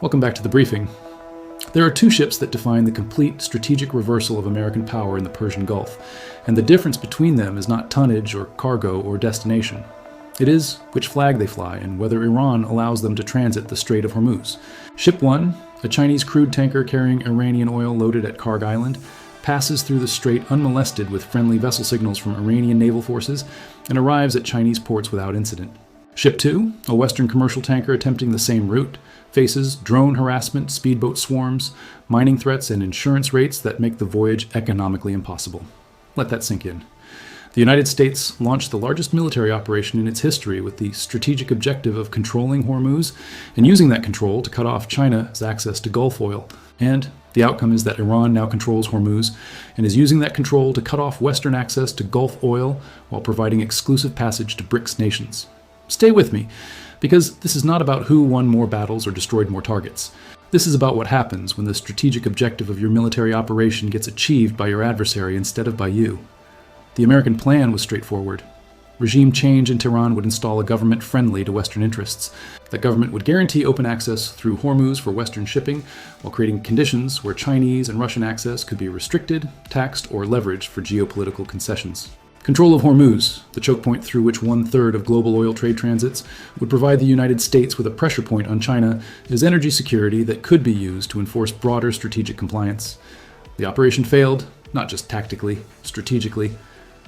Welcome back to the briefing. There are two ships that define the complete strategic reversal of American power in the Persian Gulf, and the difference between them is not tonnage or cargo or destination. It is which flag they fly and whether Iran allows them to transit the Strait of Hormuz. Ship 1, a Chinese crude tanker carrying Iranian oil loaded at Kharg Island, passes through the strait unmolested with friendly vessel signals from Iranian naval forces and arrives at Chinese ports without incident. Ship 2, a Western commercial tanker attempting the same route, faces drone harassment, speedboat swarms, mining threats, and insurance rates that make the voyage economically impossible. Let that sink in. The United States launched the largest military operation in its history with the strategic objective of controlling Hormuz and using that control to cut off China's access to Gulf oil. And the outcome is that Iran now controls Hormuz and is using that control to cut off Western access to Gulf oil while providing exclusive passage to BRICS nations. Stay with me, because this is not about who won more battles or destroyed more targets. This is about what happens when the strategic objective of your military operation gets achieved by your adversary instead of by you. The American plan was straightforward. Regime change in Tehran would install a government friendly to Western interests. That government would guarantee open access through Hormuz for Western shipping, while creating conditions where Chinese and Russian access could be restricted, taxed, or leveraged for geopolitical concessions. Control of Hormuz, the choke point through which 1/3 of global oil trade transits, would provide the United States with a pressure point on China as energy security that could be used to enforce broader strategic compliance. The operation failed, not just tactically, strategically.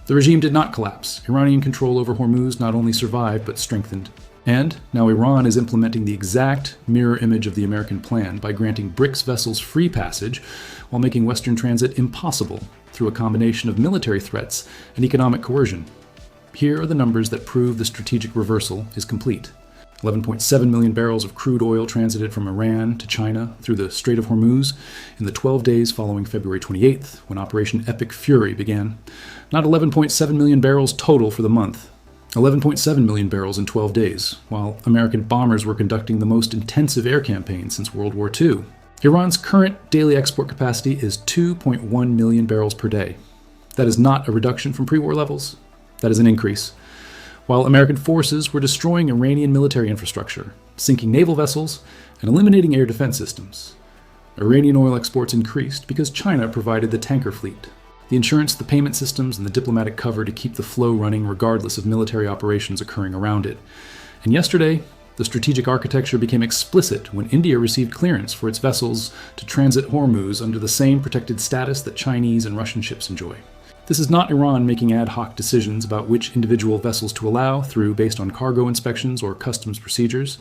The regime did not collapse. Iranian control over Hormuz not only survived, but strengthened. And now Iran is implementing the exact mirror image of the American plan by granting BRICS vessels free passage while making Western transit impossible through a combination of military threats and economic coercion. Here are the numbers that prove the strategic reversal is complete. 11.7 million barrels of crude oil transited from Iran to China through the Strait of Hormuz in the 12 days following February 28th, when Operation Epic Fury began. Not 11.7 million barrels total for the month. 11.7 million barrels in 12 days, while American bombers were conducting the most intensive air campaign since World War II. Iran's current daily export capacity is 2.1 million barrels per day. That is not a reduction from pre-war levels. That is an increase. While American forces were destroying Iranian military infrastructure, sinking naval vessels, and eliminating air defense systems, Iranian oil exports increased because China provided the tanker fleet, the insurance, the payment systems, and the diplomatic cover to keep the flow running regardless of military operations occurring around it. And yesterday, the strategic architecture became explicit when India received clearance for its vessels to transit Hormuz under the same protected status that Chinese and Russian ships enjoy. This is not Iran making ad hoc decisions about which individual vessels to allow through based on cargo inspections or customs procedures.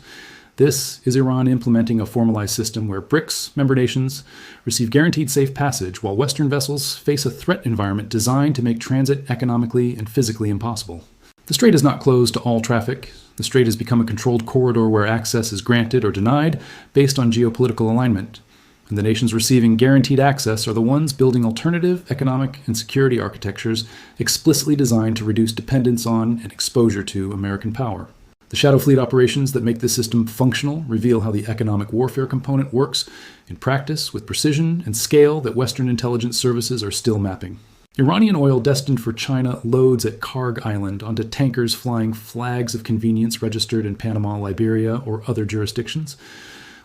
This is Iran implementing a formalized system where BRICS member nations receive guaranteed safe passage while Western vessels face a threat environment designed to make transit economically and physically impossible. The strait is not closed to all traffic. The strait has become a controlled corridor where access is granted or denied based on geopolitical alignment. And the nations receiving guaranteed access are the ones building alternative economic and security architectures explicitly designed to reduce dependence on and exposure to American power. The shadow fleet operations that make this system functional reveal how the economic warfare component works in practice with precision and scale that Western intelligence services are still mapping. Iranian oil destined for China loads at Kharg Island onto tankers flying flags of convenience registered in Panama, Liberia, or other jurisdictions,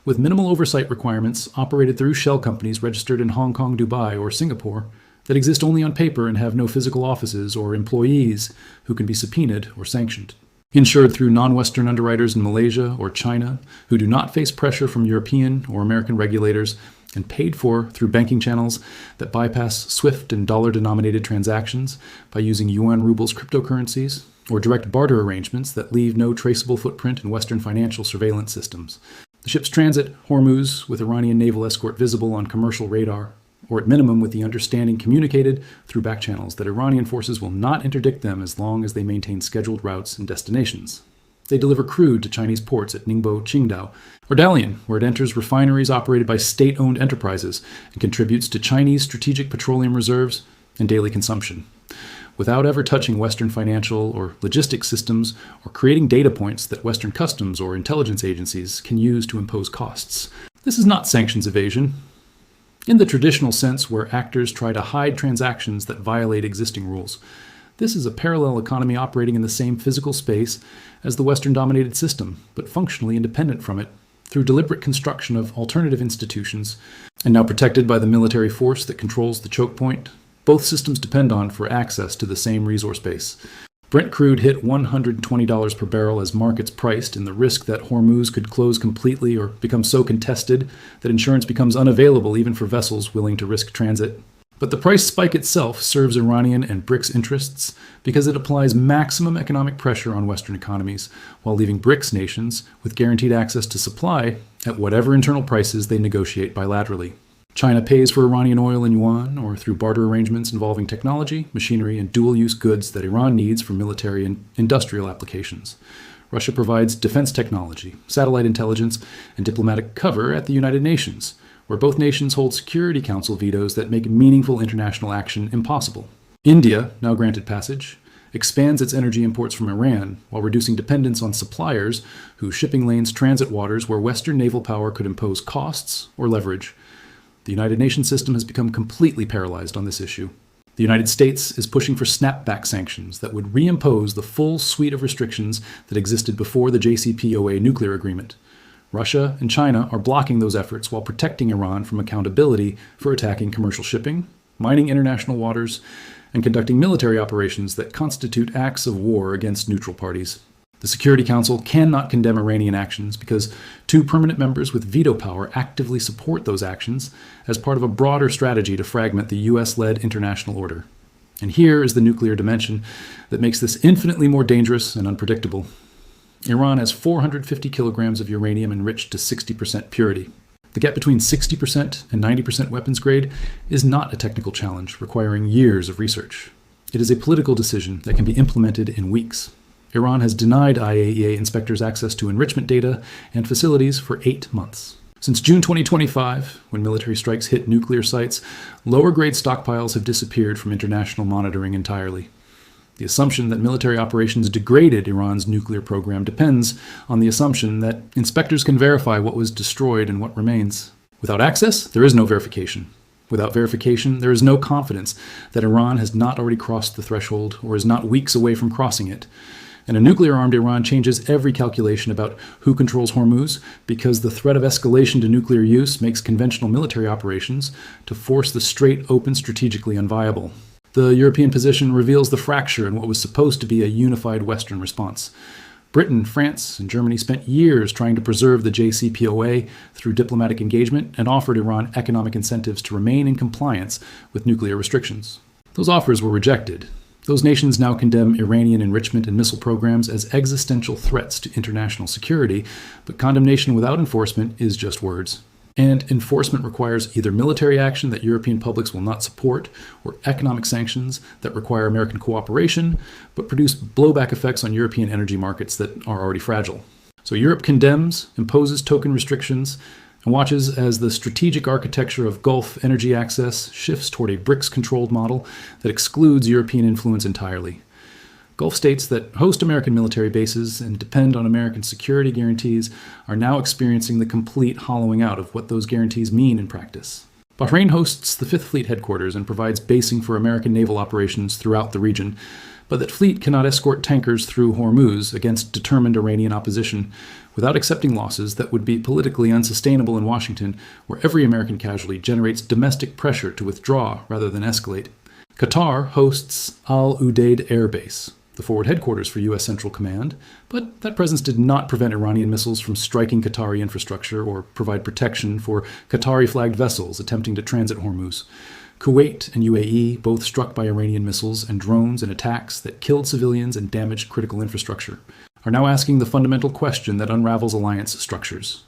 with minimal oversight requirements operated through shell companies registered in Hong Kong, Dubai, or Singapore that exist only on paper and have no physical offices or employees who can be subpoenaed or sanctioned. Insured through non-Western underwriters in Malaysia or China who do not face pressure from European or American regulators, and paid for through banking channels that bypass SWIFT and dollar-denominated transactions by using yuan rubles cryptocurrencies, or direct barter arrangements that leave no traceable footprint in Western financial surveillance systems. The ships transit Hormuz with Iranian naval escort visible on commercial radar, or at minimum with the understanding communicated through back channels that Iranian forces will not interdict them as long as they maintain scheduled routes and destinations. They deliver crude to Chinese ports at Ningbo, Qingdao, or Dalian, where it enters refineries operated by state-owned enterprises and contributes to Chinese strategic petroleum reserves and daily consumption, without ever touching Western financial or logistics systems or creating data points that Western customs or intelligence agencies can use to impose costs. This is not sanctions evasion, in the traditional sense where actors try to hide transactions that violate existing rules. This is a parallel economy operating in the same physical space as the Western-dominated system, but functionally independent from it through deliberate construction of alternative institutions, and now protected by the military force that controls the chokepoint, both systems depend on for access to the same resource base. Brent crude hit $120 per barrel as markets priced in the risk that Hormuz could close completely or become so contested that insurance becomes unavailable even for vessels willing to risk transit. But the price spike itself serves Iranian and BRICS interests because it applies maximum economic pressure on Western economies, while leaving BRICS nations with guaranteed access to supply at whatever internal prices they negotiate bilaterally. China pays for Iranian oil in yuan or through barter arrangements involving technology, machinery, and dual-use goods that Iran needs for military and industrial applications. Russia provides defense technology, satellite intelligence, and diplomatic cover at the United Nations, where both nations hold Security Council vetoes that make meaningful international action impossible. India, now granted passage, expands its energy imports from Iran while reducing dependence on suppliers whose shipping lanes transit waters where Western naval power could impose costs or leverage. The United Nations system has become completely paralyzed on this issue. The United States is pushing for snapback sanctions that would reimpose the full suite of restrictions that existed before the JCPOA nuclear agreement. Russia and China are blocking those efforts while protecting Iran from accountability for attacking commercial shipping, mining international waters, and conducting military operations that constitute acts of war against neutral parties. The Security Council cannot condemn Iranian actions because 2 permanent members with veto power actively support those actions as part of a broader strategy to fragment the US-led international order. And here is the nuclear dimension that makes this infinitely more dangerous and unpredictable. Iran has 450 kilograms of uranium enriched to 60% purity. The gap between 60% and 90% weapons grade is not a technical challenge requiring years of research. It is a political decision that can be implemented in weeks. Iran has denied IAEA inspectors access to enrichment data and facilities for 8 months. Since June 2025, when military strikes hit nuclear sites, lower-grade stockpiles have disappeared from international monitoring entirely. The assumption that military operations degraded Iran's nuclear program depends on the assumption that inspectors can verify what was destroyed and what remains. Without access, there is no verification. Without verification, there is no confidence that Iran has not already crossed the threshold or is not weeks away from crossing it. And a nuclear-armed Iran changes every calculation about who controls Hormuz because the threat of escalation to nuclear use makes conventional military operations to force the strait open strategically unviable. The European position reveals the fracture in what was supposed to be a unified Western response. Britain, France, and Germany spent years trying to preserve the JCPOA through diplomatic engagement and offered Iran economic incentives to remain in compliance with nuclear restrictions. Those offers were rejected. Those nations now condemn Iranian enrichment and missile programs as existential threats to international security, but condemnation without enforcement is just words. And enforcement requires either military action that European publics will not support, or economic sanctions that require American cooperation, but produce blowback effects on European energy markets that are already fragile. So Europe condemns, imposes token restrictions, and watches as the strategic architecture of Gulf energy access shifts toward a BRICS-controlled model that excludes European influence entirely. Gulf states that host American military bases and depend on American security guarantees are now experiencing the complete hollowing out of what those guarantees mean in practice. Bahrain hosts the Fifth Fleet headquarters and provides basing for American naval operations throughout the region, but that fleet cannot escort tankers through Hormuz against determined Iranian opposition without accepting losses that would be politically unsustainable in Washington, where every American casualty generates domestic pressure to withdraw rather than escalate. Qatar hosts Al Udeid Air Base, the forward headquarters for U.S. Central Command, but that presence did not prevent Iranian missiles from striking Qatari infrastructure or provide protection for Qatari-flagged vessels attempting to transit Hormuz. Kuwait and UAE, both struck by Iranian missiles and drones in attacks that killed civilians and damaged critical infrastructure, are now asking the fundamental question that unravels alliance structures.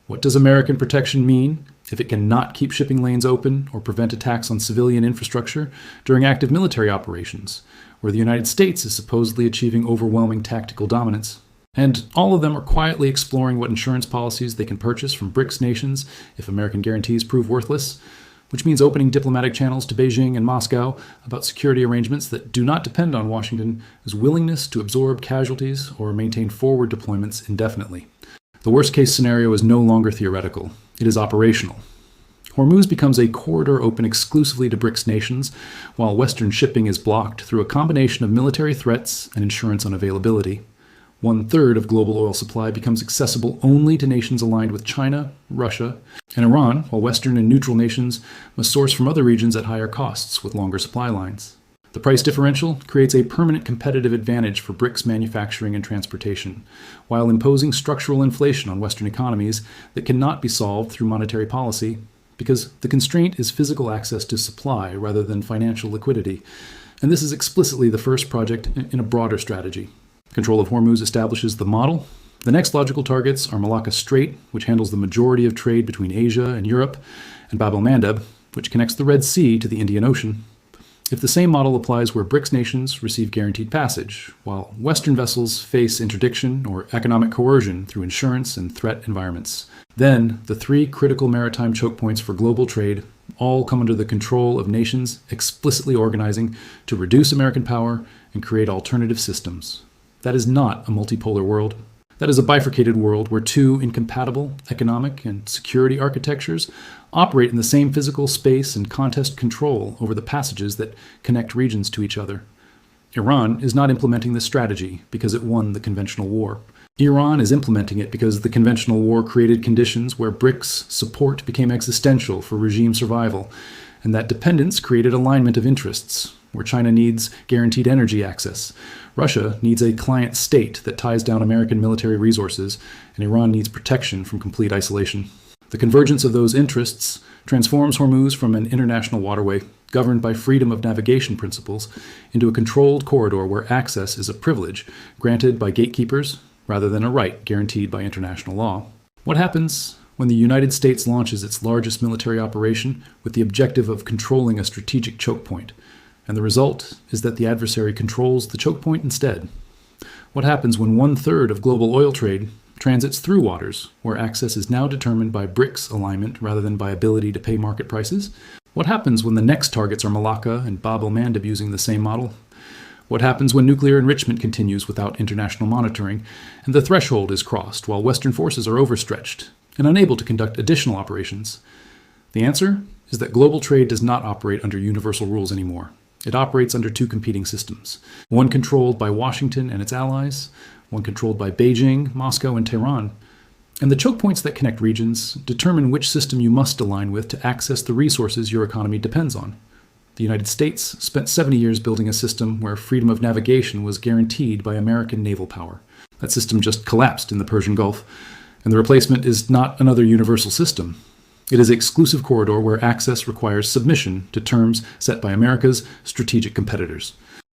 What does American protection mean if it cannot keep shipping lanes open or prevent attacks on civilian infrastructure during active military operations, where the United States is supposedly achieving overwhelming tactical dominance? And all of them are quietly exploring what insurance policies they can purchase from BRICS nations if American guarantees prove worthless, which means opening diplomatic channels to Beijing and Moscow about security arrangements that do not depend on Washington's willingness to absorb casualties or maintain forward deployments indefinitely. The worst-case scenario is no longer theoretical. It is operational. Hormuz becomes a corridor open exclusively to BRICS nations, while Western shipping is blocked through a combination of military threats and insurance unavailability. 1/3 of global oil supply becomes accessible only to nations aligned with China, Russia, and Iran, while Western and neutral nations must source from other regions at higher costs with longer supply lines. The price differential creates a permanent competitive advantage for BRICS manufacturing and transportation, while imposing structural inflation on Western economies that cannot be solved through monetary policy, because the constraint is physical access to supply rather than financial liquidity. And this is explicitly the first project in a broader strategy. Control of Hormuz establishes the model. The next logical targets are Malakka Strait, which handles the majority of trade between Asia and Europe, and Bab el-Mandeb, which connects the Red Sea to the Indian Ocean. If the same model applies where BRICS nations receive guaranteed passage, while Western vessels face interdiction or economic coercion through insurance and threat environments, then the three critical maritime choke points for global trade all come under the control of nations explicitly organizing to reduce American power and create alternative systems. That is not a multipolar world. That is a bifurcated world where two incompatible economic and security architectures operate in the same physical space and contest control over the passages that connect regions to each other. Iran is not implementing this strategy because it won the conventional war. Iran is implementing it because the conventional war created conditions where BRICS support became existential for regime survival, and that dependence created alignment of interests, where China needs guaranteed energy access, Russia needs a client state that ties down American military resources, and Iran needs protection from complete isolation. The convergence of those interests transforms Hormuz from an international waterway governed by freedom of navigation principles into a controlled corridor where access is a privilege granted by gatekeepers rather than a right guaranteed by international law. What happens when the United States launches its largest military operation with the objective of controlling a strategic choke point, and the result is that the adversary controls the choke point instead? What happens when 1/3 of global oil trade transits through waters where access is now determined by BRICS alignment rather than by ability to pay market prices? What happens when the next targets are Malakka and Bab el-Mandeb using the same model? What happens when nuclear enrichment continues without international monitoring, and the threshold is crossed while Western forces are overstretched and unable to conduct additional operations? The answer is that global trade does not operate under universal rules anymore. It operates under two competing systems, one controlled by Washington and its allies, one controlled by Beijing, Moscow, and Tehran. And the choke points that connect regions determine which system you must align with to access the resources your economy depends on. The United States spent 70 years building a system where freedom of navigation was guaranteed by American naval power. That system just collapsed in the Persian Gulf, and the replacement is not another universal system. It is an exclusive corridor where access requires submission to terms set by America's strategic competitors.